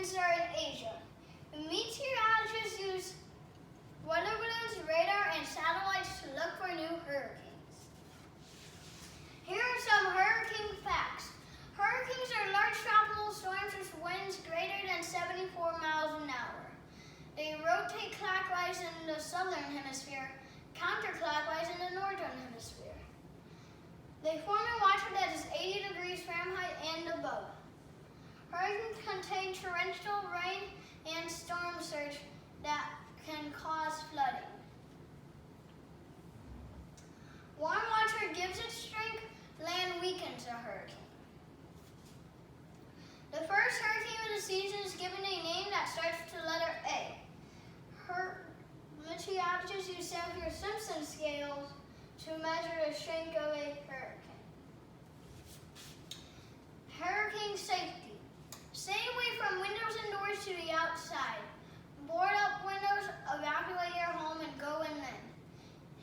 hurricanes are in Asia. Meteorologists use weather balloons, radar, and satellites to look for new hurricanes. Here are some hurricane facts. Hurricanes are large tropical storms with winds greater than 74 miles an hour. They rotate clockwise in the southern hemisphere, counterclockwise in the northern hemisphere. They form in water that is 80 degrees Fahrenheit and above. Hurricanes contain torrential rain and storm surge that can cause flooding. Warm water gives it strength, land weakens a hurricane. The first hurricane of the season is given a name that starts with the letter A. Meteorologists use Saffir-Simpson scales to measure the strength of a hurricane. Hurricane safety. Stay away from windows and doors to the outside. Board up windows, evacuate your home, and go inland.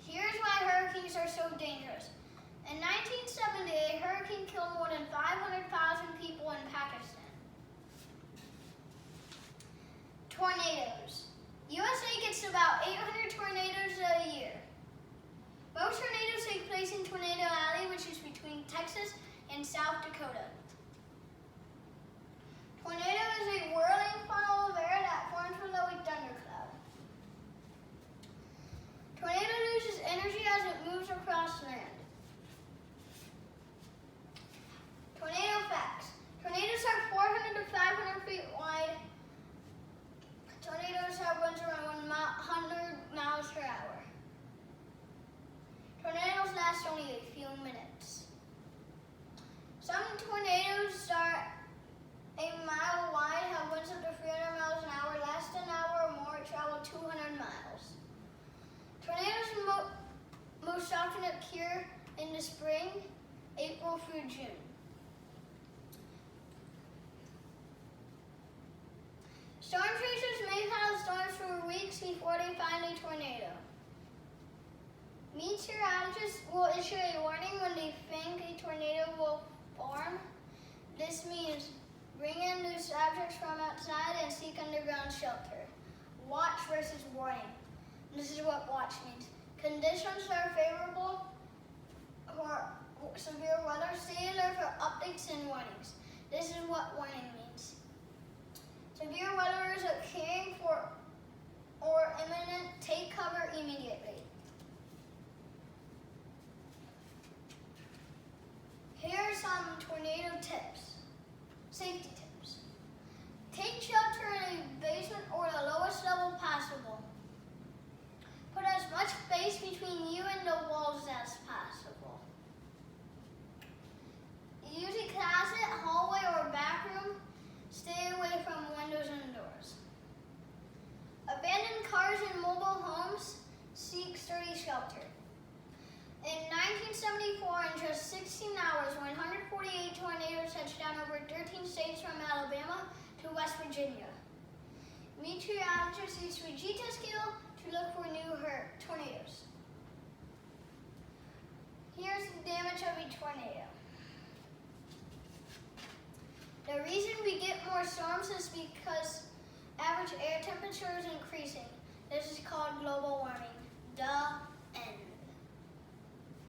Here's why hurricanes are so dangerous. In 1970, a hurricane killed more than 500,000 people in Pakistan. Tornadoes. USA gets about 800 tornadoes a year. Most tornadoes take place in Tornado Alley, which is between Texas and South Dakota. Tornado is a whirling funnel of air that forms below a thundercloud. Tornado loses energy as it moves across land. Tornado facts. Tornadoes are 400 to 500 feet wide. Tornadoes have winds around 100 miles per hour. Tornadoes last only a few minutes. Some tornadoes start a mile wide, have winds up to 300 miles an hour, last an hour or more, travel 200 miles. Tornadoes most often occur in the spring, April through June. Storm chasers may follow storms for weeks before they find a tornado. Meteorologists will issue a warning when they think a tornado will form. This means bring in loose objects from outside and seek underground shelter. Watch versus warning. This is what watch means. Conditions are favorable for severe weather. Stay alert for updates and warnings. This is what warning means. Severe weather is occurring or imminent. Take cover immediately. Here are some tornado tips. Safety tips. Take shelter in a basement or the lowest level possible. Put as much space between you and the walls as possible. Use a closet, hallway, or back room. Stay away from windows and doors. Abandoned cars and mobile homes. Seek sturdy shelter. In 1974, in just 16 hours, 148 tornadoes touched down over 13 states from Alabama to West Virginia. Meteorologists use Fujita scale to look for new tornadoes. Here's the damage of a tornado. The reason we get more storms is because average air temperature is increasing. This is called global warming. The end.